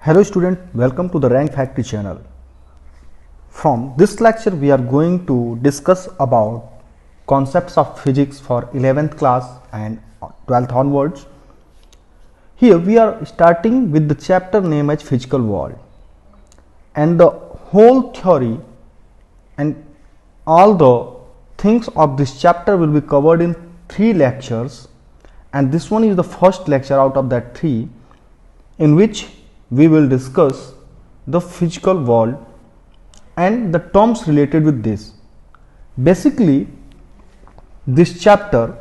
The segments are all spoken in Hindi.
Hello student, welcome to the Rank Factory channel. From this lecture we are going to discuss about concepts of physics for 11th class and 12th onwards. Here we are starting with the chapter named as physical world, and the whole theory and all the things of this chapter will be covered in 3 lectures, and this one is the first lecture out of that 3 in which we will discuss the physical world and the terms related with this. Basically, this chapter,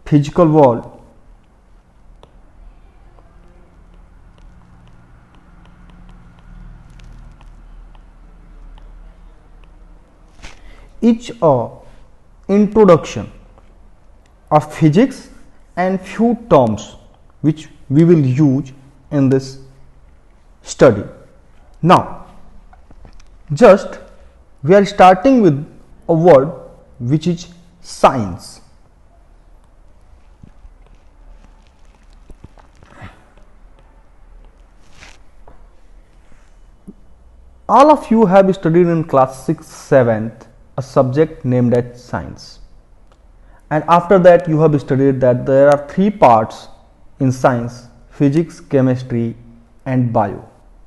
physical world, is a introduction of physics and few terms which we will use in this study. Now, just we are starting with a word which is science. All of you have studied in class 6th, 7th a subject named as science, and after that you have studied that there are 3 parts in science: physics, chemistry and bio.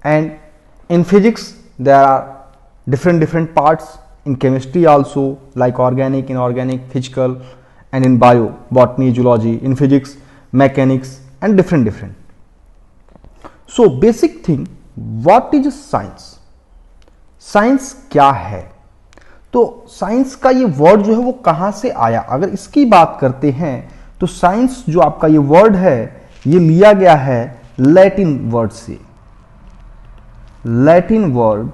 And in physics there are different parts, in chemistry also, like organic, inorganic, physical, and in bio, botany, zoology, in physics, mechanics, and different. So basic thing, what is science? Science क्या है? तो साइंस का ये वर्ड जो है वो कहां से आया, अगर इसकी बात करते हैं तो साइंस जो आपका ये वर्ड है ये लिया गया है लैटिन वर्ड से। लैटिन वर्ड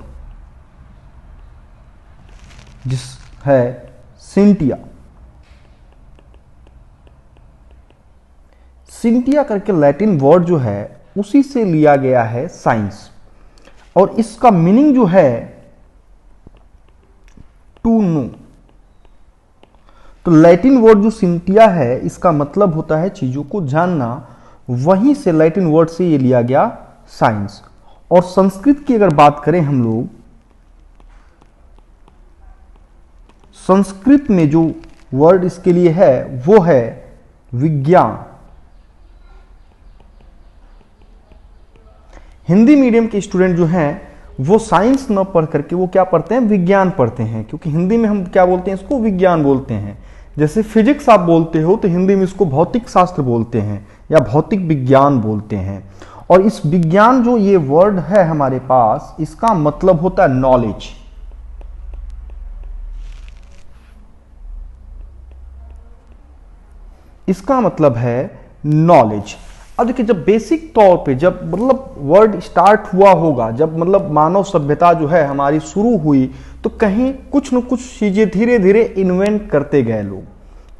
जिस है सिंटिया, सिंटिया करके लैटिन वर्ड जो है उसी से लिया गया है साइंस, और इसका मीनिंग जो है टू नो। तो लैटिन वर्ड जो सिंटिया है इसका मतलब होता है चीजों को जानना, वहीं से लैटिन वर्ड से ये लिया गया साइंस। और संस्कृत की अगर बात करें हम लोग, संस्कृत में जो वर्ड इसके लिए है वो है विज्ञान। हिंदी मीडियम के स्टूडेंट जो हैं वो साइंस न पढ़ करके वो क्या पढ़ते हैं, विज्ञान पढ़ते हैं, क्योंकि हिंदी में हम क्या बोलते हैं, इसको विज्ञान बोलते हैं। जैसे फिजिक्स आप बोलते हो तो हिंदी में इसको भौतिक शास्त्र बोलते हैं या भौतिक विज्ञान बोलते हैं। और इस विज्ञान जो ये वर्ड है हमारे पास, इसका मतलब होता है नॉलेज। इसका मतलब है नॉलेज। अब देखिए, जब बेसिक तौर पे जब मतलब वर्ड स्टार्ट हुआ होगा, जब मतलब मानव सभ्यता जो है हमारी शुरू हुई, तो कहीं कुछ न कुछ चीजें धीरे धीरे इन्वेंट करते गए लोग।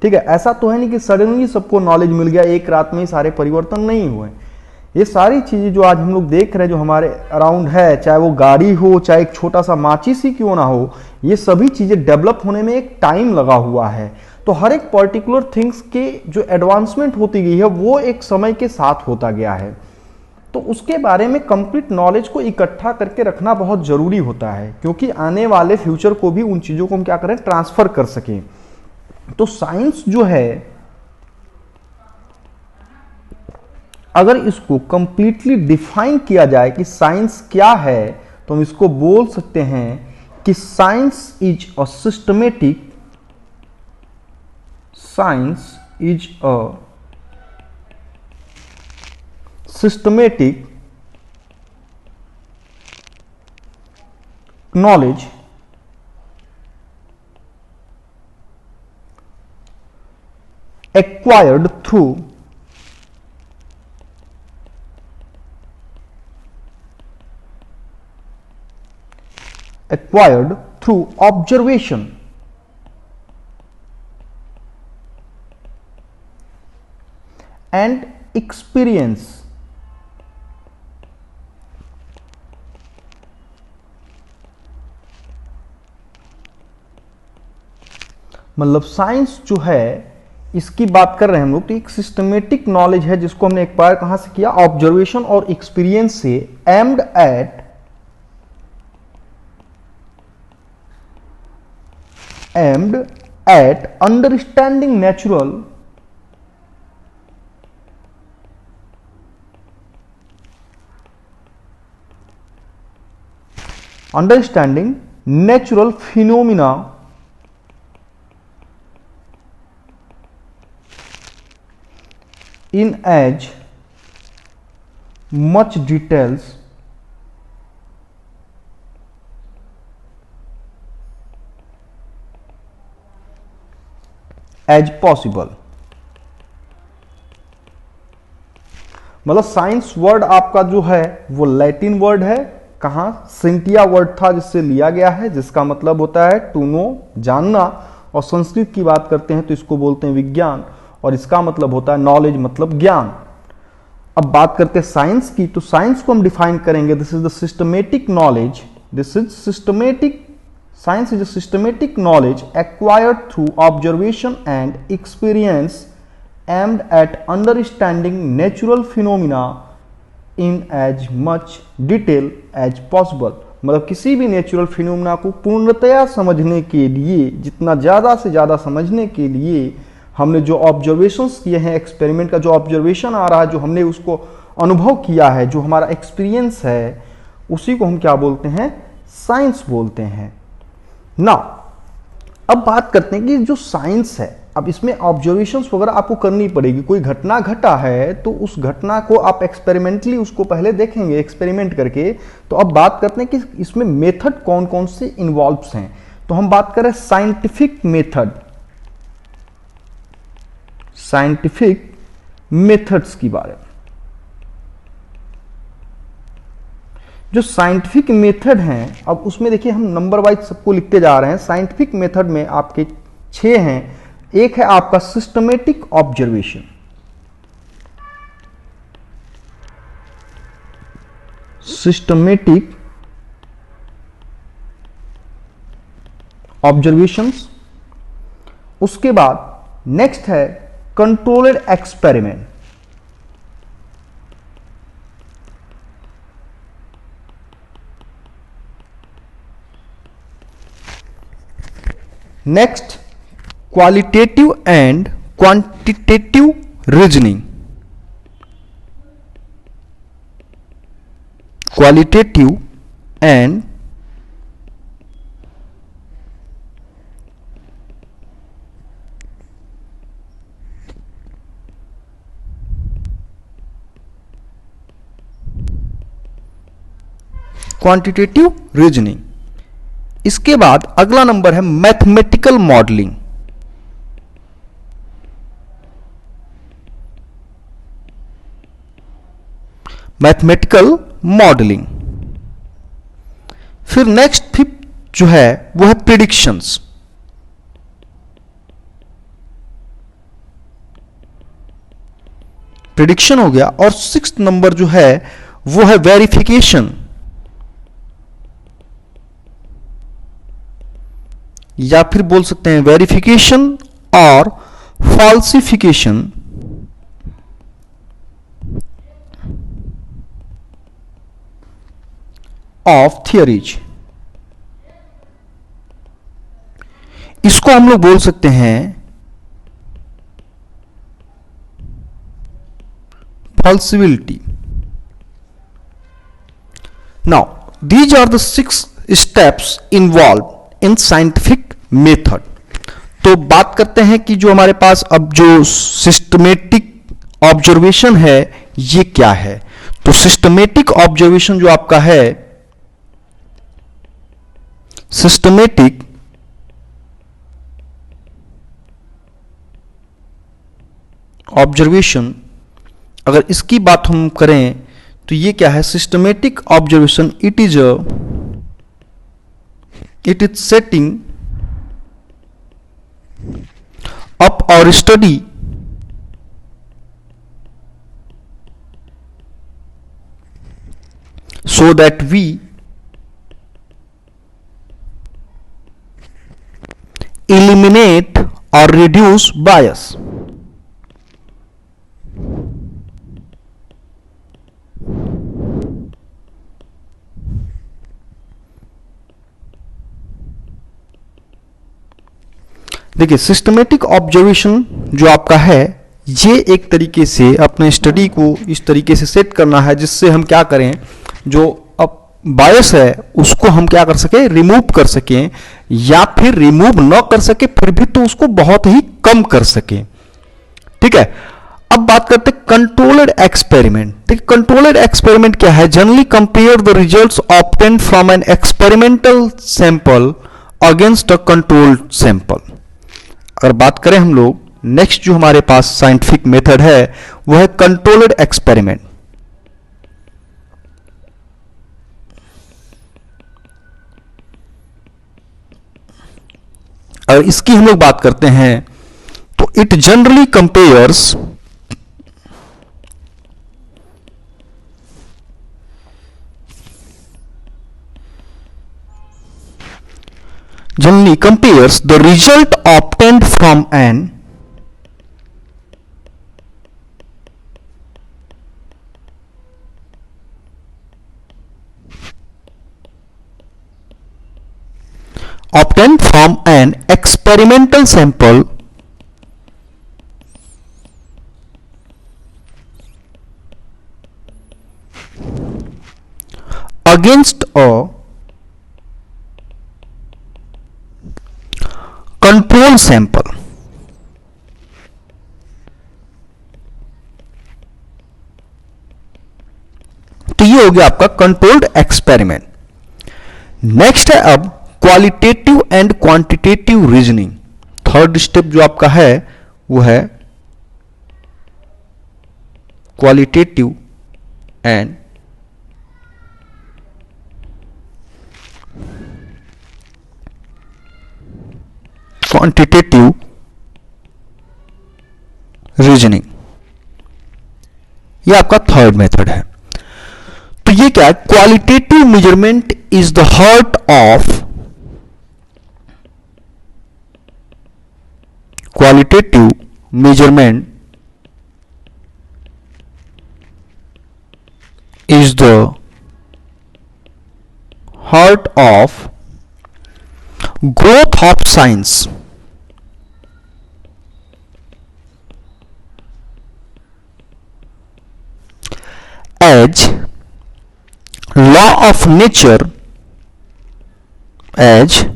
ठीक है, ऐसा तो है नहीं कि सडनली सबको नॉलेज मिल गया, एक रात में ही सारे परिवर्तन नहीं हुए। ये सारी चीजें जो आज हम लोग देख रहे हैं, जो हमारे अराउंड है, चाहे वो गाड़ी हो, चाहे एक छोटा सा माचिस ही क्यों ना हो, ये सभी चीजें डेवलप होने में एक टाइम लगा हुआ है। तो हर एक पर्टिकुलर थिंग्स के जो एडवांसमेंट होती गई है वो एक समय के साथ होता गया है। तो उसके बारे में कंप्लीट नॉलेज को इकट्ठा करके रखना बहुत जरूरी होता है, क्योंकि आने वाले फ्यूचर को भी उन चीजों को हम क्या करें, ट्रांसफर कर सकें। तो साइंस जो है, अगर इसको कंप्लीटली डिफाइन किया जाए कि साइंस क्या है, तो हम इसको बोल सकते हैं कि science is a systematic, science is a systematic knowledge acquired through observation and experience। मतलब साइंस जो है इसकी बात कर रहे हैं हम लोग, तो एक सिस्टमेटिक नॉलेज है जिसको हमने एक बार कहां से किया, ऑब्जर्वेशन और एक्सपीरियंस से, aimed at understanding natural phenomena in as much details as possible। मतलब साइंस वर्ड आपका जो है वो लैटिन वर्ड है, कहां, सिंटिया वर्ड था जिससे लिया गया है, जिसका मतलब होता है टू नो, जानना। और संस्कृत की बात करते हैं तो इसको बोलते हैं विज्ञान, और इसका मतलब होता है नॉलेज, मतलब ज्ञान। अब बात करते हैं साइंस की, तो साइंस को हम डिफाइन करेंगे, this is the systematic knowledge, this is systematic, science is a systematic knowledge acquired through observation and experience aimed at understanding natural phenomena in as much detail as possible। मतलब किसी भी नेचुरल फिनोमिना को पूर्णतया समझने के लिए, जितना ज़्यादा से ज़्यादा समझने के लिए हमने जो ऑब्जर्वेशंस किए हैं, एक्सपेरिमेंट का जो ऑब्जर्वेशन आ रहा है, जो हमने उसको अनुभव किया है, जो हमारा एक्सपीरियंस है, उसी को हम क्या बोलते हैं, साइंस बोलते हैं ना। अब बात करते हैं कि जो साइंस है, अब इसमें ऑब्जर्वेशंस वगैरह आपको करनी पड़ेगी। कोई घटना घटा है तो उस घटना को आप एक्सपेरिमेंटली उसको पहले देखेंगे, एक्सपेरिमेंट करके। तो अब बात करते हैं कि इसमें मेथड कौन कौन से इन्वॉल्व्स हैं। तो हम बात करें साइंटिफिक मेथड, साइंटिफिक मेथड्स की बारे में। जो साइंटिफिक मेथड हैं, अब उसमें देखिए हम नंबर वाइज सबको लिखते जा रहे हैं। साइंटिफिक मेथड में आपके 6 हैं। एक है आपका सिस्टमेटिक ऑब्जर्वेशन, सिस्टमेटिक ऑब्जर्वेशंस। उसके बाद नेक्स्ट है controlled experiment, next qualitative and quantitative reasoning, qualitative and quantitative reasoning. इसके बाद अगला नंबर है मैथमेटिकल मॉडलिंग, मैथमेटिकल मॉडलिंग। फिर नेक्स्ट 5th जो है वो है प्रिडिक्शंस, प्रिडिक्शन हो गया। और 6th नंबर जो है वो है वेरिफिकेशन, या फिर बोल सकते हैं वेरिफिकेशन और फॉल्सिफिकेशन ऑफ थियरीज। इसको हम लोग बोल सकते हैं falsifiability. Now these are the 6 steps involve in scientific method. तो बात करते हैं कि जो हमारे पास अब जो सिस्टमेटिक ऑब्जर्वेशन है ये क्या है। तो सिस्टमेटिक ऑब्जर्वेशन जो आपका है, सिस्टमेटिक ऑब्जर्वेशन, अगर इसकी बात हम करें तो ये क्या है, systematic observation it is setting up और study so that we eliminate or reduce bias। देखिए सिस्टमेटिक ऑब्जर्वेशन जो आपका है, ये एक तरीके से अपने स्टडी को इस तरीके से सेट करना है जिससे हम क्या करें, जो अब बायस है उसको हम क्या कर सके, रिमूव कर सकें, या फिर रिमूव न कर सके फिर भी तो उसको बहुत ही कम कर सके। ठीक है, अब बात करते हैं कंट्रोल्ड एक्सपेरिमेंट। देखिए कंट्रोल्ड एक्सपेरिमेंट क्या है, generally compare the results obtained from an experimental sample against a controlled sample. अगर बात करें हम लोग, नेक्स्ट जो हमारे पास साइंटिफिक मेथड है वो है कंट्रोल्ड एक्सपेरिमेंट। अगर इसकी हम लोग बात करते हैं तो it generally compares the result obtained from an experimental sample against a control sample. तो ये हो गया आपका कंट्रोल्ड एक्सपेरिमेंट। नेक्स्ट है अब qualitative and quantitative reasoning. Third step जो आपका है वो है क्वालिटेटिव एंड क्वांटिटेटिव रीजनिंग, ये आपका थर्ड मेथड है। तो ये क्या है, qualitative measurement is the heart of qualitative measurement is the heart of growth of science. as law of nature, as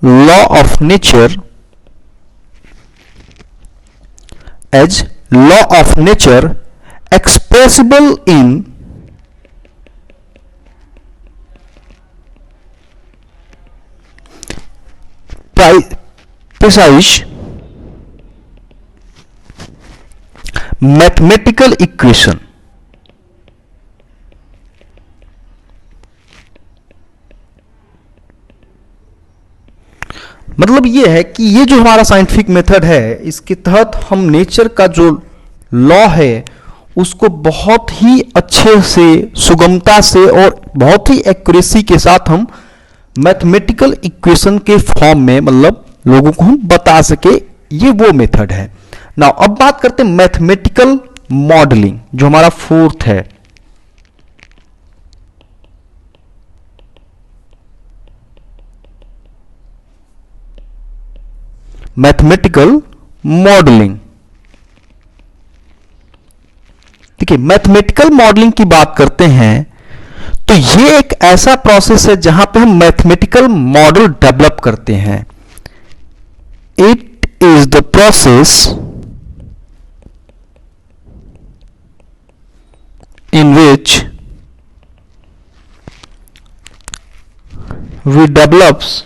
law of nature, as law of nature expressible in precise mathematical equation। मतलब ये है कि ये जो हमारा साइंटिफिक मेथड है इसके तहत हम नेचर का जो लॉ है उसको बहुत ही अच्छे से, सुगमता से और बहुत ही एक्यूरेसी के साथ हम मैथमेटिकल इक्वेशन के फॉर्म में मतलब लोगों को हम बता सके, ये वो मेथड है। नाउ अब बात करते हैं मैथमेटिकल मॉडलिंग जो हमारा फोर्थ है। मैथमेटिकल मॉडलिंग, देखिए मैथमेटिकल मॉडलिंग की बात करते हैं तो ये एक ऐसा प्रोसेस है जहां पे हम मैथमेटिकल मॉडल डेवलप करते हैं। It is the process in which we develops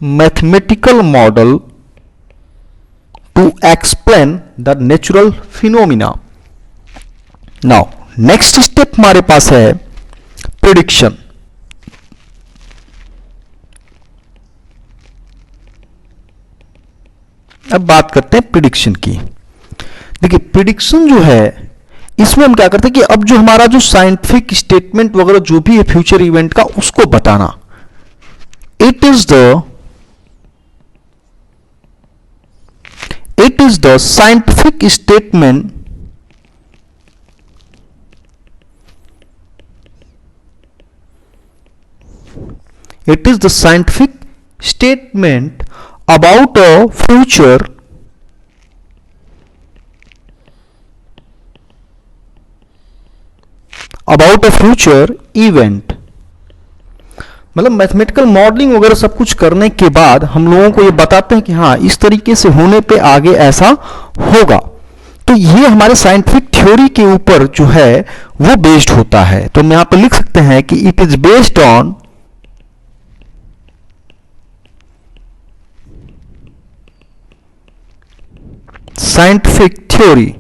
mathematical model to explain the natural phenomena। now next step हमारे पास है prediction। अब बात करते हैं प्रिडिक्शन की। देखिए प्रिडिक्शन जो है इसमें हम क्या करते हैं कि अब जो हमारा जो साइंटिफिक स्टेटमेंट वगैरह जो भी है फ्यूचर इवेंट का उसको बताना। It is the scientific statement it is the scientific statement about a future event. मतलब मैथमेटिकल मॉडलिंग वगैरह सब कुछ करने के बाद हम लोगों को ये बताते हैं कि हाँ इस तरीके से होने पे आगे ऐसा होगा। तो ये हमारे साइंटिफिक थ्योरी के ऊपर जो है वो बेस्ड होता है। तो हम यहां पे लिख सकते हैं कि it is based on scientific theory.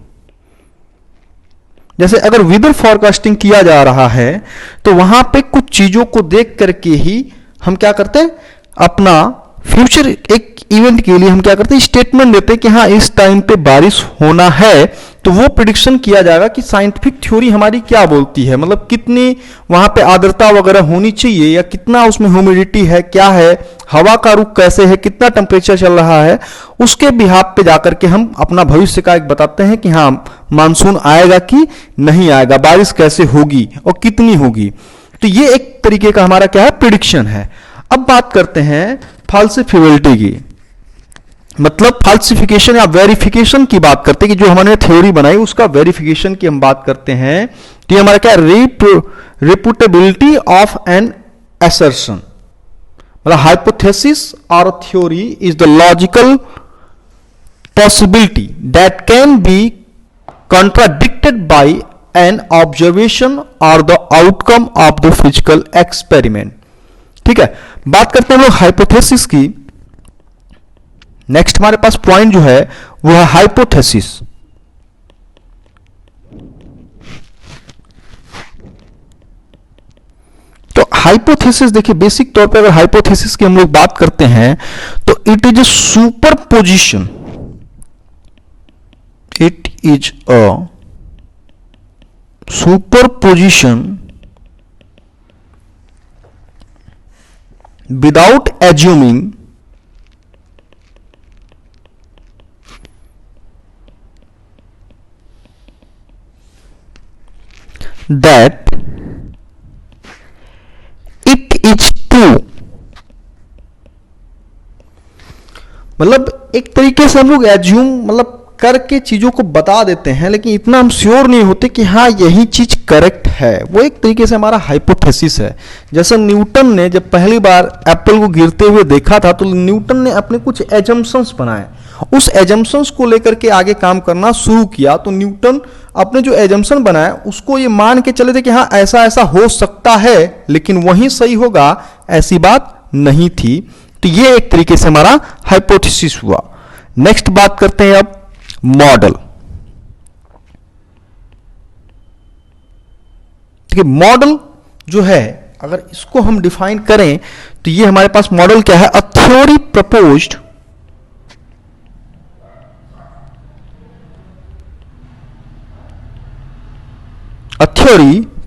जैसे अगर वेदर फॉरकास्टिंग किया जा रहा है तो वहां पे कुछ चीजों को देख करके ही हम क्या करते हैं, अपना फ्यूचर एक इवेंट के लिए हम क्या करते हैं, स्टेटमेंट देते हैं कि हाँ इस टाइम पे बारिश होना है। तो वो प्रिडिक्शन किया जाएगा कि साइंटिफिक थ्योरी हमारी क्या बोलती है, मतलब कितनी वहां पे आर्द्रता वगैरह होनी चाहिए या कितना उसमें ह्यूमिडिटी है, क्या है, हवा का रुख कैसे है, कितना टेम्परेचर चल रहा है, उसके बिहाफ पे जाकर के हम अपना भविष्य का एक बताते हैं कि हाँ मानसून आएगा कि नहीं आएगा, बारिश कैसे होगी और कितनी होगी। तो ये एक तरीके का हमारा क्या है, प्रिडिक्शन है। अब बात करते हैं फाल्सिफिबिलिटी की, मतलब फाल्सिफिकेशन या वेरिफिकेशन की बात करते हैं कि जो हमने थ्योरी बनाई उसका वेरिफिकेशन की हम बात करते हैं। तो ये हमारा क्या, रिपुटेबिलिटी ऑफ एन असर्शन, मतलब हाइपोथेसिस और theory is the logical possibility that can be contradicted by an observation और the outcome of the physical experiment. ठीक है, बात करते हैं हम लोग हाइपोथेसिस की। नेक्स्ट हमारे पास पॉइंट जो है वो है हाइपोथेसिस। तो हाइपोथेसिस देखिए, बेसिक तौर पे अगर हाइपोथेसिस की हम लोग बात करते हैं तो it is a super position, it is a super position without assuming that it is true। मतलब एक तरीके से हम लोग एज्यूम मतलब करके चीजों को बता देते हैं, लेकिन इतना हम श्योर नहीं होते कि हाँ यही चीज करेक्ट है। वो एक तरीके से हमारा हाइपोथेसिस है। जैसे न्यूटन ने जब पहली बार एप्पल को गिरते हुए देखा था तो न्यूटन ने अपने कुछ एजम्पशंस बनाए, उस एजम्पशंस को लेकर के आगे काम करना शुरू किया। तो न्यूटन अपने जो एजम्पशन बनाए उसको ये मान के चले थे कि हाँ ऐसा ऐसा हो सकता है, लेकिन वही सही होगा ऐसी बात नहीं थी। तो ये एक तरीके से हमारा हाइपोथेसिस हुआ। नेक्स्ट बात करते हैं अब मॉडल। ठीक है, मॉडल जो है अगर इसको हम डिफाइन करें तो ये हमारे पास मॉडल क्या है, a theory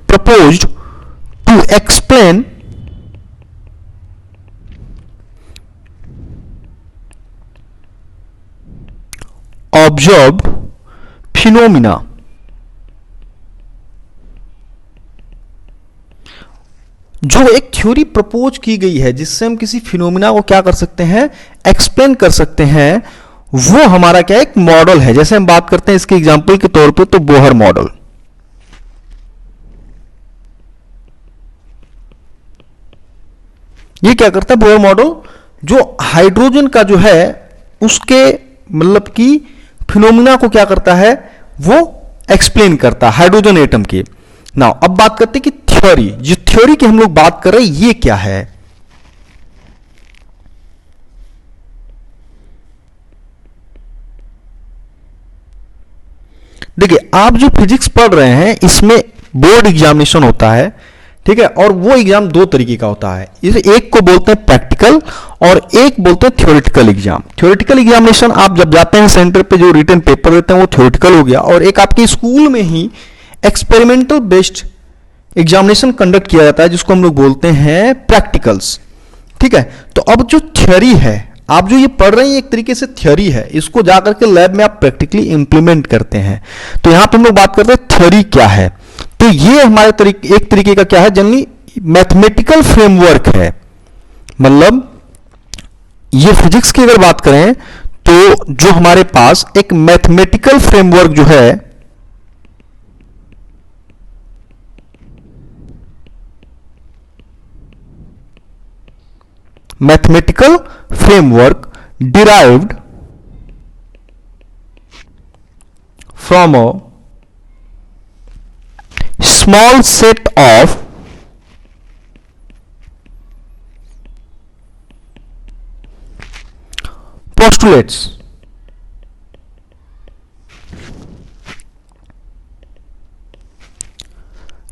proposed to explain observed phenomena। जो एक थ्योरी प्रपोज की गई है जिससे हम किसी फिनोमिना को क्या कर सकते हैं, एक्सप्लेन कर सकते हैं, वो हमारा क्या एक मॉडल है। जैसे हम बात करते हैं इसके एग्जांपल के तौर पे तो बोहर मॉडल। ये क्या करता है बोहर मॉडल, जो हाइड्रोजन का जो है उसके मतलब की फिनोमिना को क्या करता है, वो एक्सप्लेन करता है हाइड्रोजन एटम के। नाउ अब बात करते हैं कि थ्योरी, जिस थ्योरी की हम लोग बात कर रहे हैं ये क्या है। देखिए आप जो फिजिक्स पढ़ रहे हैं इसमें बोर्ड एग्जामिनेशन होता है, ठीक है, और वो एग्जाम दो तरीके का होता है। इसे एक को बोलते हैं प्रैक्टिकल और एक बोलते हैं थ्योरेटिकल एग्जाम। थ्योरेटिकल एग्जामिनेशन आप जब जाते हैं सेंटर पे जो रिटन पेपर देते हैं वो थ्योरेटिकल हो गया, और एक आपके स्कूल में ही एक्सपेरिमेंटल बेस्ड एग्जामिनेशन कंडक्ट किया जाता है जिसको हम लोग बोलते हैं प्रैक्टिकल्स। ठीक है, तो अब जो थ्योरी है आप जो ये पढ़ रहे हैं एक तरीके से थ्योरी है, इसको जाकर के लैब में आप प्रैक्टिकली इंप्लीमेंट करते हैं। तो यहां पर हम लोग बात करते हैं थ्योरी क्या है। तो ये हमारे एक तरीके का क्या है, जनरली मैथमेटिकल फ्रेमवर्क है। मतलब ये फिजिक्स की अगर बात करें तो जो हमारे पास एक मैथमेटिकल फ्रेमवर्क जो है, mathematical framework derived from a small set of postulates,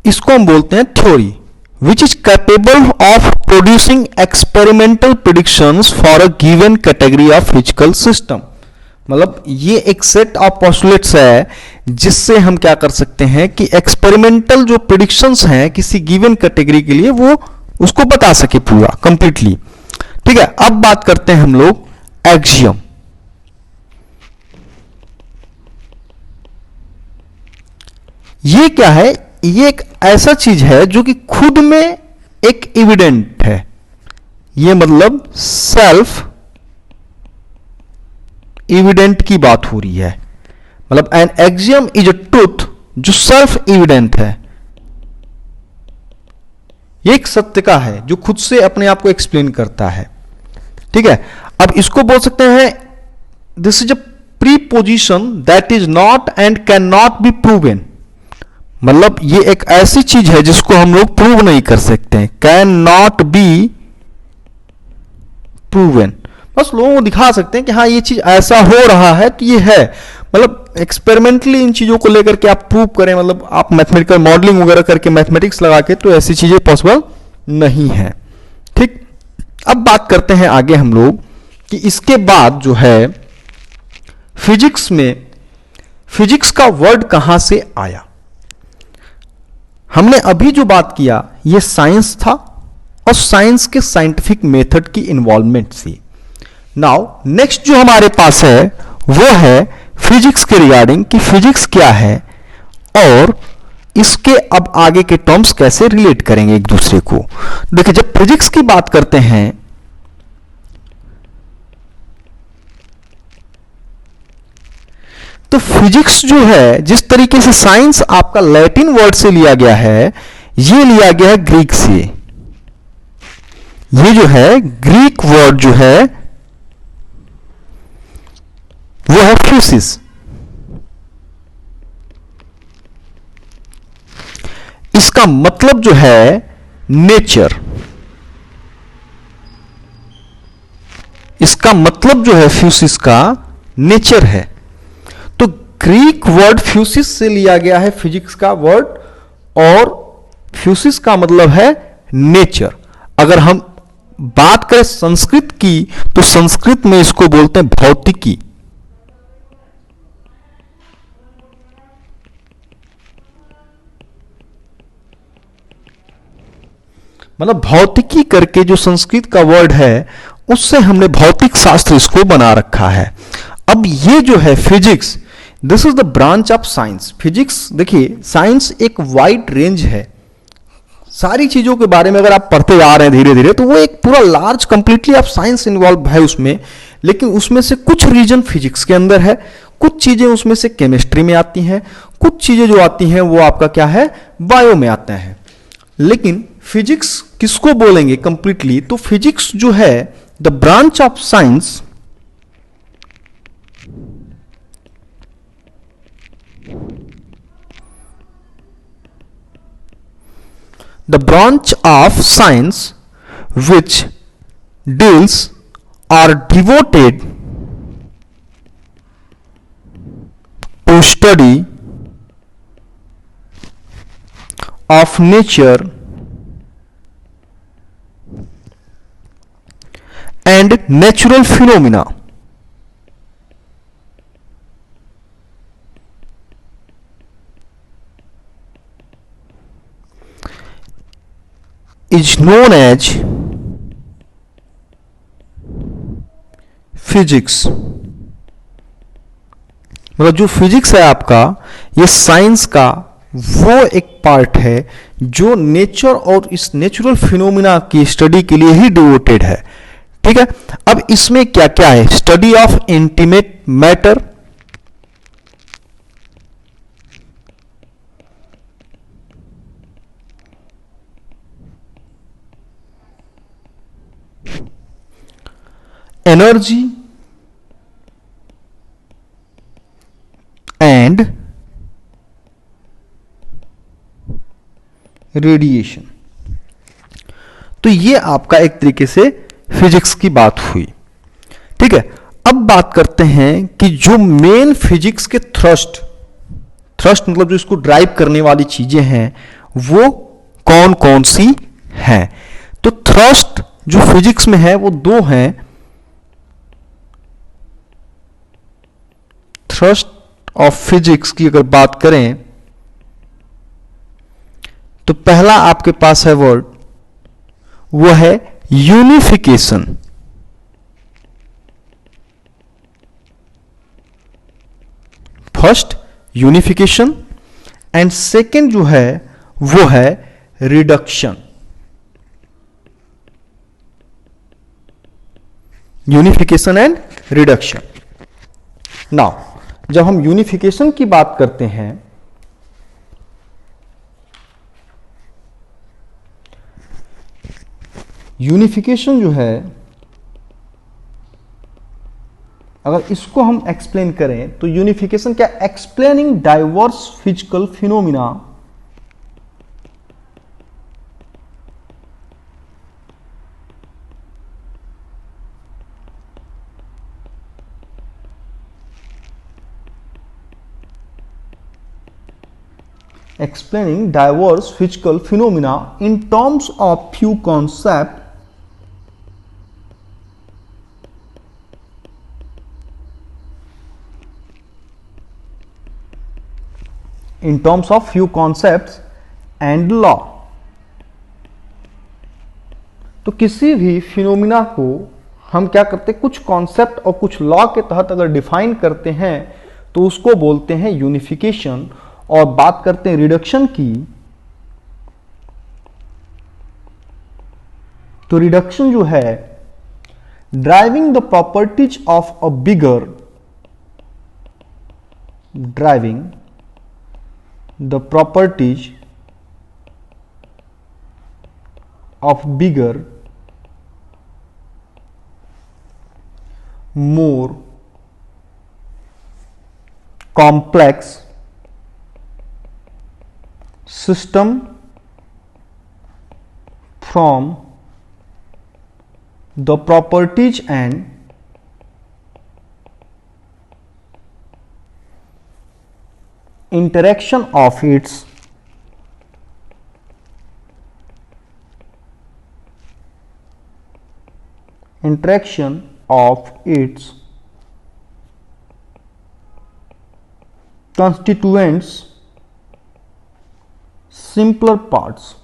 इसको हम बोलते हैं theory, which is capable of producing experimental predictions for a given category of physical system. मतलब ये एक सेट ऑफ पोस्टुलेट्स है जिससे हम क्या कर सकते हैं कि एक्सपेरिमेंटल जो प्रिडिक्शंस हैं किसी गिवन कैटेगरी के लिए वो उसको बता सके पूरा कंप्लीटली। ठीक है, अब बात करते हैं हम लोग एक्सियम। ये क्या है? ये एक ऐसा चीज है जो कि खुद में एक एविडेंट है। ये मतलब सेल्फ एविडेंट की बात हो रही है। मतलब an axiom is a truth जो सेल्फ एविडेंट है। ये एक सत्य का है जो खुद से अपने आप को एक्सप्लेन करता है। ठीक है, अब इसको बोल सकते हैं this is a preposition that is not and can not be proven. मतलब ये एक ऐसी चीज है जिसको हम लोग प्रूव नहीं कर सकते, कैन नॉट बी प्रूवन। बस लोगों को दिखा सकते हैं कि हाँ ये चीज ऐसा हो रहा है तो ये है। मतलब एक्सपेरिमेंटली इन चीजों को लेकर के आप प्रूव करें, मतलब आप मैथमेटिकल मॉडलिंग वगैरह करके मैथमेटिक्स लगा के, तो ऐसी चीजें पॉसिबल नहीं है। ठीक, अब बात करते हैं आगे हम लोग कि इसके बाद जो है फिजिक्स में, फिजिक्स का वर्ड कहां से आया। हमने अभी जो बात किया ये साइंस था और साइंस के साइंटिफिक मेथड की इन्वॉल्वमेंट से। नाउ नेक्स्ट जो हमारे पास है वो है फिजिक्स के रिगार्डिंग कि फिजिक्स क्या है और इसके अब आगे के टर्म्स कैसे रिलेट करेंगे एक दूसरे को। देखिए, जब फिजिक्स की बात करते हैं तो फिजिक्स जो है, जिस तरीके से साइंस आपका लैटिन वर्ड से लिया गया है, ये लिया गया है ग्रीक से। ये जो है ग्रीक वर्ड जो है वो है फ्यूसिस। इसका मतलब जो है नेचर। इसका मतलब जो है फ्यूसिस का नेचर है। तो ग्रीक वर्ड फ्यूसिस से लिया गया है फिजिक्स का वर्ड, और फ्यूसिस का मतलब है नेचर। अगर हम बात करें संस्कृत की तो संस्कृत में इसको बोलते हैं भौतिकी। मतलब भौतिकी करके जो संस्कृत का वर्ड है उससे हमने भौतिक शास्त्र इसको बना रखा है। अब ये जो है physics, this is the branch of science. Physics, देखिए साइंस एक वाइड रेंज है। सारी चीजों के बारे में अगर आप पढ़ते जा रहे हैं धीरे धीरे तो वो एक पूरा लार्ज कंप्लीटली आप साइंस इन्वॉल्व है उसमें। लेकिन उसमें से कुछ रीजन फिजिक्स के अंदर है, कुछ चीजें उसमें से केमिस्ट्री में आती हैं, कुछ चीजें जो आती हैं वो आपका क्या है बायो में आते हैं। लेकिन फिजिक्स किसको बोलेंगे कंप्लीटली, तो फिजिक्स जो है the branch of science the branch of science which deals or devoted to study of nature and natural phenomena. Is known as physics। मतलब जो फिजिक्स है आपका ये साइंस का वो एक पार्ट है जो नेचर और इस नेचुरल फिनोमिना की स्टडी के लिए ही डिवोटेड है। ठीक है, अब इसमें क्या क्या है? Study of intimate matter, energy and radiation. तो ये आपका एक तरीके से फिजिक्स की बात हुई। ठीक है, अब बात करते हैं कि जो मेन फिजिक्स के थ्रस्ट मतलब जो इसको ड्राइव करने वाली चीजें हैं वो कौन कौन सी हैं। तो थ्रस्ट जो फिजिक्स में है वो दो हैं। थ्रस्ट ऑफ फिजिक्स की अगर बात करें तो पहला आपके पास है वर्ड, वो है unification. First unification and second जो है वो है reduction. Unification and reduction. Now जब हम यूनिफिकेशन की बात करते हैं यूनिफिकेशन जो है, अगर इसको हम एक्सप्लेन करें तो यूनिफिकेशन क्या? Explaining diverse physical phenomena explaining diverse physical phenomena in terms of few concepts and law। तो किसी भी फिनोमिना को हम क्या करते हैं? कुछ कॉन्सेप्ट और कुछ लॉ के तहत अगर डिफाइन करते हैं तो उसको बोलते हैं यूनिफिकेशन। और बात करते हैं रिडक्शन की, तो रिडक्शन जो है driving the properties of a bigger, driving the properties of bigger more complex system from the properties and interaction of its constituents simpler parts।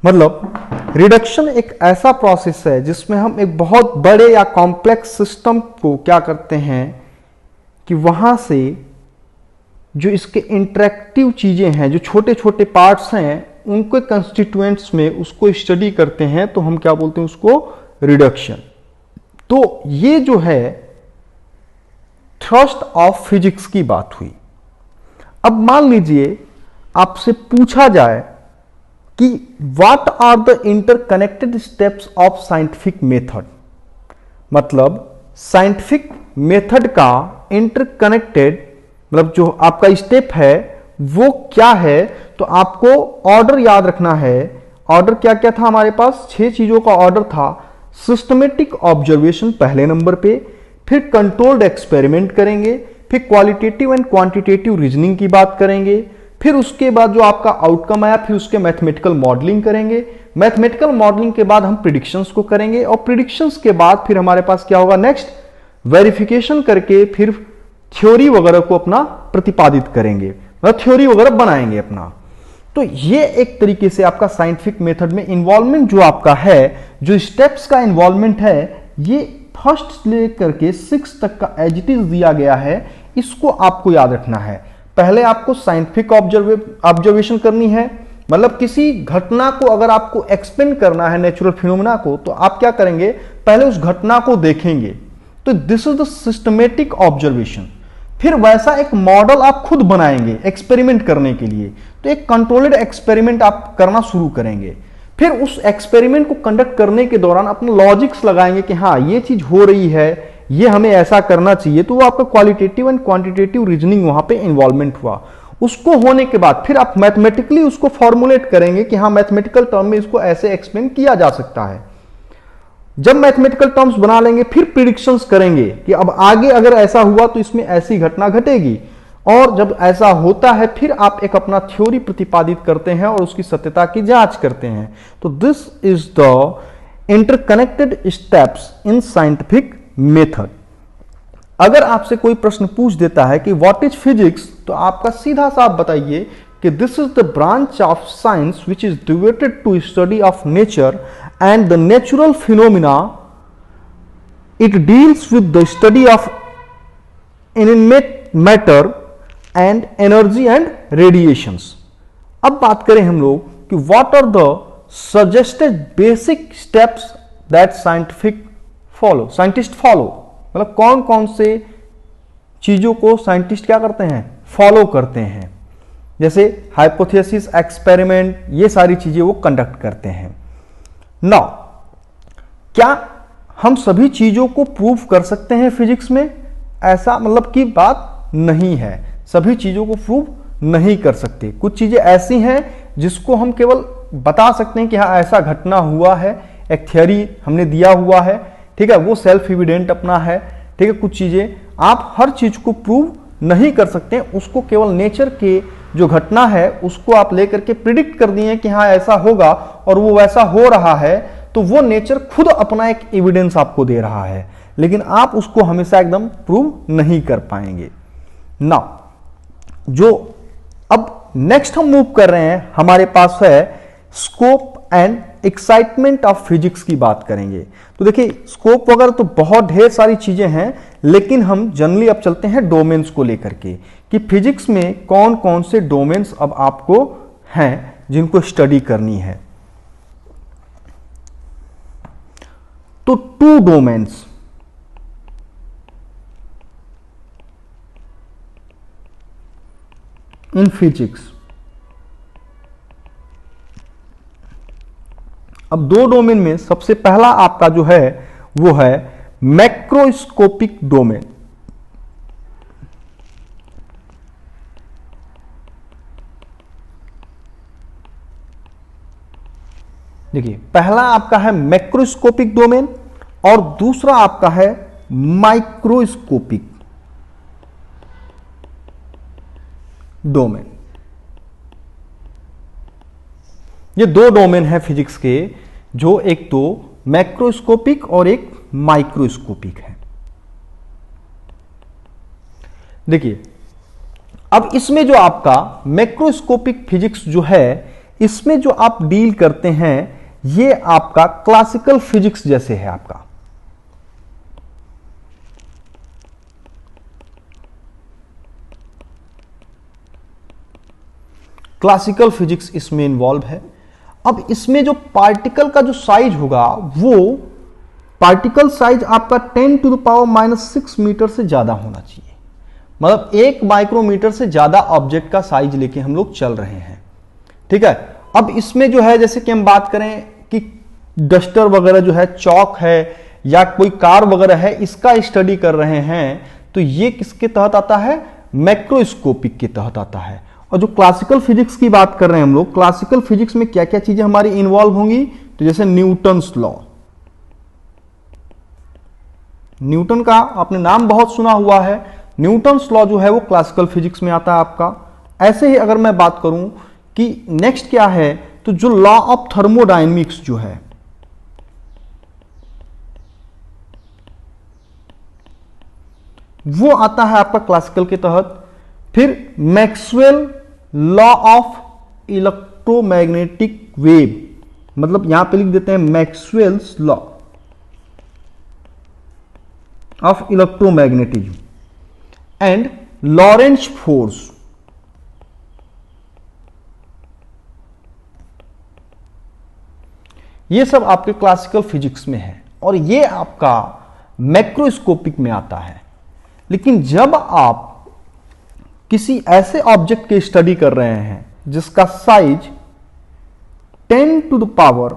मतलब रिडक्शन एक ऐसा प्रोसेस है जिसमें हम एक बहुत बड़े या कॉम्प्लेक्स सिस्टम को क्या करते हैं कि वहां से जो इसके इंटरेक्टिव चीजें हैं, जो छोटे छोटे पार्ट्स हैं, उनके कंस्टिट्यूएंट्स में उसको स्टडी करते हैं, तो हम क्या बोलते हैं उसको? रिडक्शन। तो ये जो है थ्रस्ट ऑफ फिजिक्स की बात हुई। अब मान लीजिए आपसे पूछा जाए कि what are the interconnected steps of scientific method, मतलब साइंटिफिक मेथड का इंटरकनेक्टेड मतलब जो आपका स्टेप है वो क्या है, तो आपको ऑर्डर याद रखना है। ऑर्डर क्या क्या था हमारे पास? 6 चीजों का ऑर्डर था। सिस्टमेटिक ऑब्जर्वेशन पहले नंबर पे, फिर कंट्रोल्ड एक्सपेरिमेंट करेंगे, फिर क्वालिटेटिव एंड क्वांटिटेटिव रीजनिंग की बात करेंगे, फिर उसके बाद जो आपका आउटकम आया फिर उसके मैथमेटिकल मॉडलिंग करेंगे। मैथमेटिकल मॉडलिंग के बाद हम प्रिडिक्शंस को करेंगे और प्रिडिक्शंस के बाद फिर हमारे पास क्या होगा? नेक्स्ट वेरिफिकेशन करके फिर थ्योरी वगैरह को अपना प्रतिपादित करेंगे, मतलब थ्योरी वगैरह बनाएंगे अपना। तो ये एक तरीके से आपका साइंटिफिक मेथड में इन्वॉल्वमेंट जो आपका है, जो स्टेप्स का इन्वॉल्वमेंट है, ये फर्स्ट से लेकर के 6 तक का एज इट इज दिया गया है, इसको आपको याद रखना है। पहले आपको साइंटिफिक ऑब्जर्वेशन करनी है, मतलब किसी घटना को अगर आपको एक्सप्लेन करना है, नेचुरल फिनोमेना को, तो आप क्या करेंगे, पहले उस घटना को देखेंगे। तो this is the systematic observation. फिर वैसा एक मॉडल आप खुद बनाएंगे एक्सपेरिमेंट करने के लिए। तो एक कंट्रोल्ड एक्सपेरिमेंट आप करना शुरू करेंगे। फिर उस एक्सपेरिमेंट को कंडक्ट करने के दौरान अपना लॉजिक्स लगाएंगे कि हाँ ये चीज हो रही है, ये हमें ऐसा करना चाहिए। तो वो आपका क्वालिटेटिव एंड क्वांटिटेटिव रीजनिंग वहां पे इन्वॉल्वमेंट हुआ। उसको होने के बाद फिर आप मैथमेटिकली उसको फॉर्मुलेट करेंगे कि हाँ मैथमेटिकल टर्म में इसको ऐसे एक्सप्लेन किया जा सकता है। जब मैथमेटिकल टर्म्स बना लेंगे फिर प्रिडिक्शंस करेंगे कि अब आगे अगर ऐसा हुआ तो इसमें ऐसी घटना घटेगी, और जब ऐसा होता है फिर आप एक अपना थ्योरी प्रतिपादित करते हैं और उसकी सत्यता की जांच करते हैं। तो this is the interconnected steps in scientific method. अगर आपसे कोई प्रश्न पूछ देता है कि व्हाट इज फिजिक्स, तो आपका सीधा सा आप बताइए कि this is the branch of science which is devoted to study of nature and the natural phenomena. It deals with the study of inanimate matter and energy and radiations. अब बात करें हम लोग कि what are the suggested basic steps that scientist follow, मतलब कौन कौन से चीजों को साइंटिस्ट क्या करते हैं, फॉलो करते हैं। जैसे हाइपोथेसिस, एक्सपेरिमेंट, ये सारी चीजें वो कंडक्ट करते हैं। नाउ क्या हम सभी चीजों को प्रूव कर सकते हैं फिजिक्स में? ऐसा मतलब की बात नहीं है, सभी चीजों को प्रूव नहीं कर सकते। कुछ चीजें ऐसी हैं जिसको हम केवल बता सकते हैं कि हाँ ऐसा घटना हुआ है, एक थ्योरी हमने दिया हुआ है, ठीक है, वो सेल्फ एविडेंट अपना है, ठीक है। कुछ चीजें आप हर चीज को प्रूव नहीं कर सकते, उसको केवल नेचर के जो घटना है उसको आप लेकर के प्रिडिक्ट कर दिए कि हाँ ऐसा होगा और वो वैसा हो रहा है, तो वो नेचर खुद अपना एक एविडेंस आपको दे रहा है, लेकिन आप उसको हमेशा एकदम प्रूव नहीं कर पाएंगे ना। जो अब नेक्स्ट हम मूव कर रहे हैं, हमारे पास है scope and excitement of physics की बात करेंगे। तो देखिए स्कोप वगैरह तो बहुत ढेर सारी चीजें हैं, लेकिन हम जनरली अब चलते हैं डोमेन्स को लेकर के कि फिजिक्स में कौन कौन से डोमेन्स अब आपको हैं जिनको स्टडी करनी है। तो 2 डोमेन्स इन फिजिक्स। अब 2 डोमेन में सबसे पहला आपका जो है वो है मैक्रोस्कोपिक डोमेन। देखिए पहला आपका है मैक्रोस्कोपिक डोमेन और दूसरा आपका है माइक्रोस्कोपिक डोमेन। ये 2 डोमेन है फिजिक्स के, जो एक तो मैक्रोस्कोपिक और एक माइक्रोस्कोपिक है। देखिए अब इसमें जो आपका मैक्रोस्कोपिक फिजिक्स जो है, इसमें जो आप डील करते हैं ये आपका क्लासिकल फिजिक्स जैसे है। आपका क्लासिकल फिजिक्स इसमें इन्वॉल्व है। अब इसमें जो पार्टिकल का जो साइज होगा, वो पार्टिकल साइज आपका 10⁻⁻⁶ मीटर से ज्यादा होना चाहिए। मतलब 1 माइक्रोमीटर से ज्यादा ऑब्जेक्ट का साइज लेके हम लोग चल रहे हैं, ठीक है। अब इसमें जो है जैसे कि हम बात करें कि डस्टर वगैरह जो है, चौक है या कोई कार वगैरह है, इसका स्टडी कर रहे हैं, तो ये किसके तहत आता है? मैक्रोस्कोपिक के तहत आता है। और जो क्लासिकल फिजिक्स की बात कर रहे हैं हम लोग, क्लासिकल फिजिक्स में क्या क्या चीजें हमारी इन्वॉल्व होंगी, तो जैसे न्यूटन्स लॉ। न्यूटन का आपने नाम बहुत सुना हुआ है, न्यूटन्स लॉ जो है वो क्लासिकल फिजिक्स में आता है आपका। ऐसे ही अगर मैं बात करूं कि नेक्स्ट क्या है, तो जो लॉ ऑफ थर्मोडायनेमिक्स जो है, वो आता है आपका क्लासिकल के तहत। फिर Maxwell law of electromagnetic wave, मतलब यहां पे लिख देते हैं Maxwell's law. of electromagnetism and Lorentz force. ये सब आपके क्लासिकल फिजिक्स में है और ये आपका मैक्रोस्कोपिक में आता है। लेकिन जब आप किसी ऐसे ऑब्जेक्ट की स्टडी कर रहे हैं जिसका साइज 10⁻⁻⁶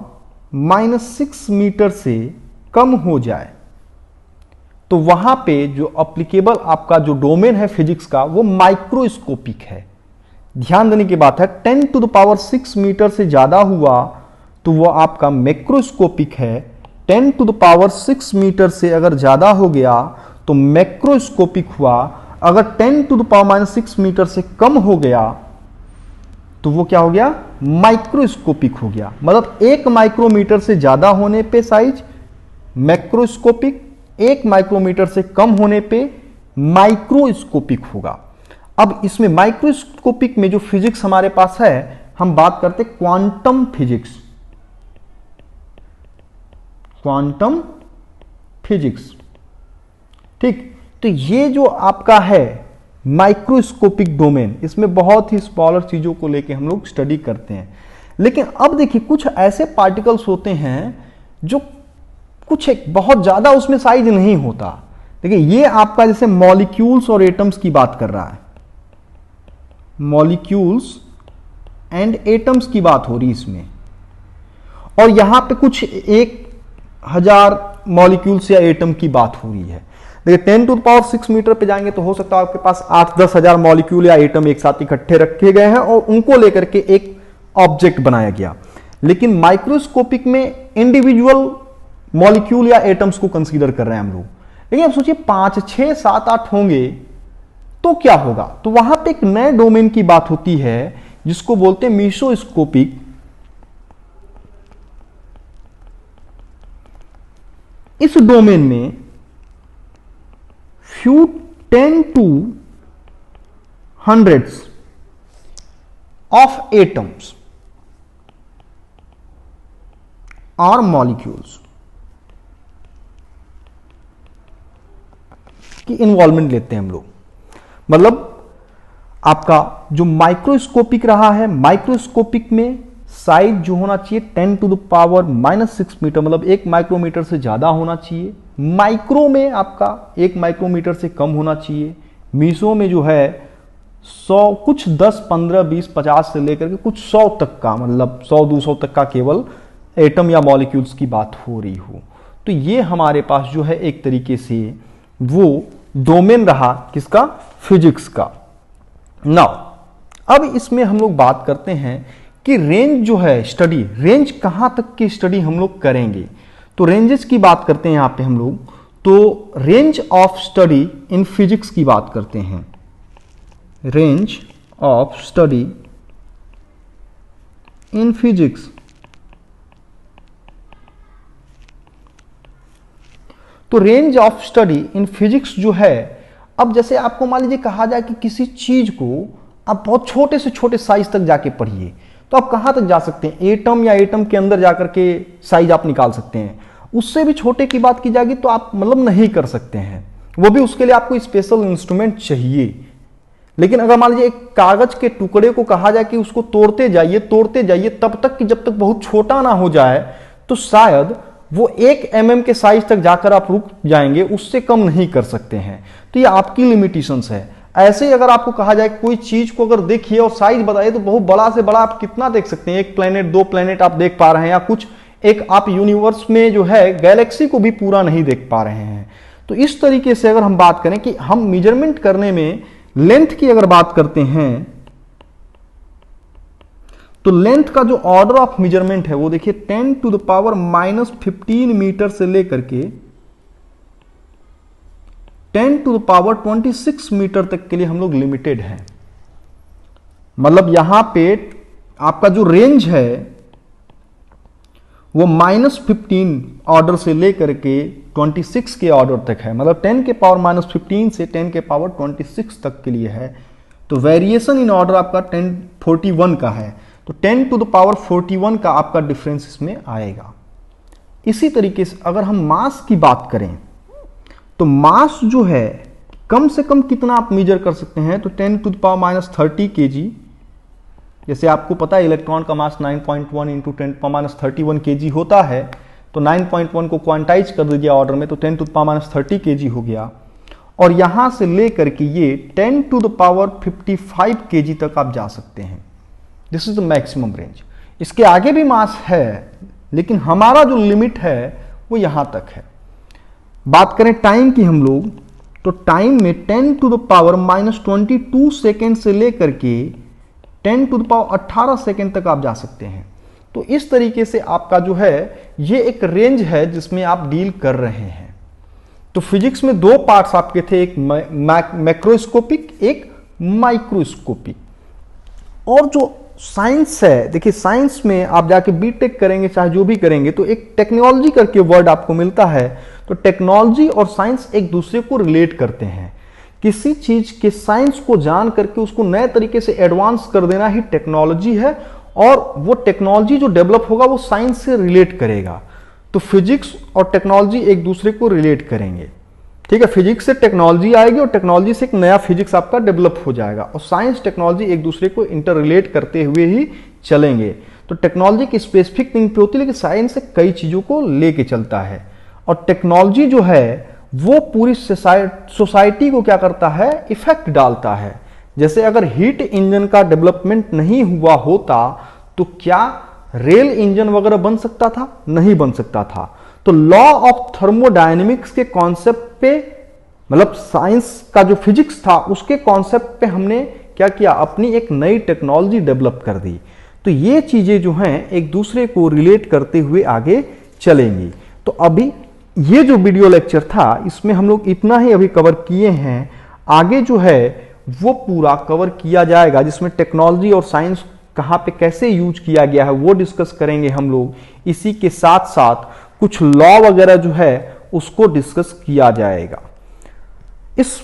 मीटर से कम हो जाए, तो वहां पे जो अप्लीकेबल आपका जो डोमेन है फिजिक्स का वो माइक्रोस्कोपिक है। ध्यान देने की बात है, 10⁻⁶ मीटर से ज्यादा हुआ तो वो आपका मैक्रोस्कोपिक है। 10⁻⁶ मीटर से अगर ज्यादा हो गया तो मैक्रोस्कोपिक हुआ। अगर 10⁻⁻⁶ मीटर से कम हो गया तो वो क्या हो गया, माइक्रोस्कोपिक हो गया। मतलब 1 माइक्रोमीटर से ज्यादा होने पे साइज मैक्रोस्कोपिक, 1 माइक्रोमीटर से कम होने पे माइक्रोस्कोपिक होगा। अब इसमें माइक्रोस्कोपिक में जो फिजिक्स हमारे पास है, हम बात करते क्वांटम फिजिक्स। क्वांटम फिजिक्स, ठीक। तो ये जो आपका है माइक्रोस्कोपिक डोमेन, इसमें बहुत ही स्मॉलर चीजों को लेके हम लोग स्टडी करते हैं। लेकिन अब देखिए, कुछ ऐसे पार्टिकल्स होते हैं जो कुछ एक बहुत ज्यादा उसमें साइज नहीं होता। देखिए ये आपका जैसे मॉलिक्यूल्स और एटम्स की बात कर रहा है, मॉलिक्यूल्स एंड एटम्स की बात हो रही इसमें, और यहां पे कुछ 1000 मॉलिक्यूल्स या एटम की बात हो रही है। देखिए 10⁻⁶ मीटर पे जाएंगे तो हो सकता है आपके पास 8-10 हजार मॉलिक्यूल या एटम एक साथ इकट्ठे रखे गए हैं और उनको लेकर के एक ऑब्जेक्ट बनाया गया। लेकिन माइक्रोस्कोपिक में इंडिविजुअल मॉलिक्यूल या एटम्स को कंसीडर कर रहे हैं हम लोग। लेकिन अब सोचिए 5, 6, 7, 8 होंगे तो क्या होगा, तो वहां पे एक नए डोमेन की बात होती है जिसको बोलते हैं मीसोस्कोपिक। इस डोमेन में few 10 to hundreds of atoms or molecules की इन्वॉल्वमेंट लेते हैं हम लोग। मतलब आपका जो माइक्रोस्कोपिक रहा है, माइक्रोस्कोपिक में साइज जो होना चाहिए 10⁻⁻⁶ मीटर, मतलब 1 माइक्रोमीटर से ज्यादा होना चाहिए। माइक्रो में आपका 1 माइक्रोमीटर से कम होना चाहिए। मीसो में जो है 100, कुछ 10, 15, 20, 50 से लेकर के कुछ 100 तक का, मतलब 100-200 तक का केवल एटम या मॉलिक्यूल्स की बात हो रही हो। तो ये हमारे पास जो है एक तरीके से वो डोमेन रहा किसका, फिजिक्स का। नाउ अब इसमें हम लोग बात करते हैं कि रेंज जो है स्टडी, रेंज कहां तक की स्टडी हम लोग करेंगे। तो रेंजेस की बात करते हैं यहां पे हम लोग, तो range of study in physics की बात करते हैं। Range of study in physics, तो range of study in physics जो है, अब जैसे आपको मान लीजिए कहा जाए कि किसी चीज को आप बहुत छोटे से छोटे साइज तक जाके पढ़िए, तो आप कहां तक जा सकते हैं, एटम या एटम के अंदर जाकर के साइज आप निकाल सकते हैं। उससे भी छोटे की बात की जाएगी तो आप मतलब नहीं कर सकते हैं, वो भी उसके लिए आपको स्पेशल इंस्ट्रूमेंट चाहिए। लेकिन अगर मान लीजिए एक कागज के टुकड़े को कहा जाए कि उसको तोड़ते जाइए तब तक कि जब तक बहुत छोटा ना हो जाए, तो शायद वो 1 mm के साइज तक जाकर आप रुक जाएंगे, उससे कम नहीं कर सकते हैं। तो ये आपकी लिमिटेशंस है। ऐसे ही अगर आपको कहा जाए कोई चीज को अगर देखिए और साइज बताइए, तो बहुत बड़ा से बड़ा आप कितना देख सकते हैं, 1 प्लेनेट 2 प्लेनेट आप देख पा रहे हैं, या कुछ एक आप यूनिवर्स में जो है गैलेक्सी को भी पूरा नहीं देख पा रहे हैं। तो इस तरीके से अगर हम बात करें कि हम मेजरमेंट करने में लेंथ की अगर बात करते हैं, तो लेंथ का जो ऑर्डर ऑफ मेजरमेंट है वो देखिए 10⁻⁻15 मीटर से लेकर के 10⁻26 मीटर तक के लिए हम लोग लिमिटेड हैं। मतलब यहां पे आपका जो रेंज है वो -15 ऑर्डर से लेकर के 26 के ऑर्डर तक है। मतलब 10⁻⁻15 से 10⁻26 तक के लिए है। तो वेरिएशन इन ऑर्डर आपका 1041 का है, तो 10⁻41 का आपका डिफरेंस इसमें आएगा। इसी तरीके से अगर हम मास की बात करें, तो मास जो है कम से कम कितना आप मेजर कर सकते हैं, तो 10⁻³ kg, जैसे आपको पता है इलेक्ट्रॉन का मास 9.1 इंटू 10⁻31 kg होता है, तो 9.1 को क्वांटाइज कर दीजिए ऑर्डर में, तो 10⁻30 kg हो गया। और यहां से लेकर के ये 10⁻55 kg तक आप जा सकते हैं। This is the maximum range. इसके आगे भी मास है, लेकिन हमारा जो लिमिट है वो यहां तक है। बात करें टाइम की हम लोग, तो टाइम में 10⁻−22 सेकेंड से लेकर के 10⁻18 सेकेंड तक आप जा सकते हैं। तो इस तरीके से आपका जो है ये एक रेंज है जिसमें आप डील कर रहे हैं। तो फिजिक्स में दो पार्ट्स आपके थे, एक मैक्रोस्कोपिक, एक माइक्रोस्कोपिक। और जो साइंस है, देखिए साइंस में आप जाके बीटेक करेंगे चाहे जो भी करेंगे, तो एक टेक्नोलॉजी करके वर्ड आपको मिलता है। तो टेक्नोलॉजी और साइंस एक दूसरे को रिलेट करते हैं। किसी चीज के साइंस को जान करके उसको नए तरीके से एडवांस कर देना ही टेक्नोलॉजी है, और वो टेक्नोलॉजी जो डेवलप होगा वो साइंस से रिलेट करेगा। तो फिजिक्स और टेक्नोलॉजी एक दूसरे को रिलेट करेंगे, ठीक है। फिजिक्स से टेक्नोलॉजी आएगी और टेक्नोलॉजी से एक नया फिजिक्स आपका डेवलप हो जाएगा, और साइंस टेक्नोलॉजी एक दूसरे को इंटर रिलेट करते हुए ही चलेंगे। तो टेक्नोलॉजी की स्पेसिफिक थिंग पे होती है, लेकिन साइंस से कई चीजों को लेके चलता है। और टेक्नोलॉजी जो है वो पूरी सोसाइटी को क्या करता है, इफेक्ट डालता है। जैसे अगर हीट इंजन का डेवलपमेंट नहीं हुआ होता तो क्या रेल इंजन वगैरह बन सकता था? नहीं बन सकता था। तो लॉ ऑफ थर्मोडायनेमिक्स के कॉन्सेप्ट पे, मतलब साइंस का जो फिजिक्स था उसके कॉन्सेप्ट पे हमने क्या किया, अपनी एक नई टेक्नोलॉजी डेवलप कर दी। तो ये चीजें जो हैं एक दूसरे को रिलेट करते हुए आगे चलेंगी। तो अभी ये जो वीडियो लेक्चर था इसमें हम लोग इतना ही अभी कवर किए हैं। आगे जो है वो पूरा कवर किया जाएगा, जिसमें टेक्नोलॉजी और साइंस कहाँ पे कैसे यूज किया गया है वो डिस्कस करेंगे हम लोग। इसी के साथ साथ कुछ लॉ वगैरह जो है उसको डिस्कस किया जाएगा। इस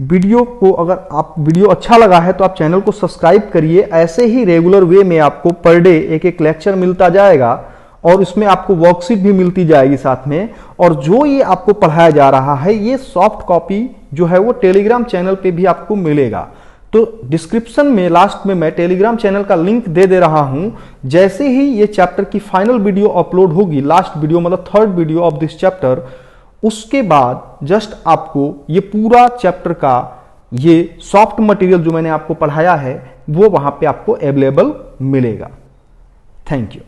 वीडियो को अगर आप वीडियो अच्छा लगा है तो आप चैनल को सब्सक्राइब करिए। ऐसे ही रेगुलर वे में आपको पर डे एक एक लेक्चर मिलता जाएगा, और इसमें आपको वर्कशीट भी मिलती जाएगी साथ में। और जो ये आपको पढ़ाया जा रहा है ये सॉफ्ट कॉपी जो है वो टेलीग्राम चैनल पे भी आपको मिलेगा। तो डिस्क्रिप्शन में लास्ट में मैं टेलीग्राम चैनल का लिंक दे रहा हूं। जैसे ही ये चैप्टर की फाइनल वीडियो अपलोड होगी, लास्ट वीडियो मतलब third video of this chapter, उसके बाद जस्ट आपको ये पूरा चैप्टर का ये सॉफ्ट मटेरियल जो मैंने आपको पढ़ाया है वो वहां पे आपको अवेलेबल मिलेगा। Thank you.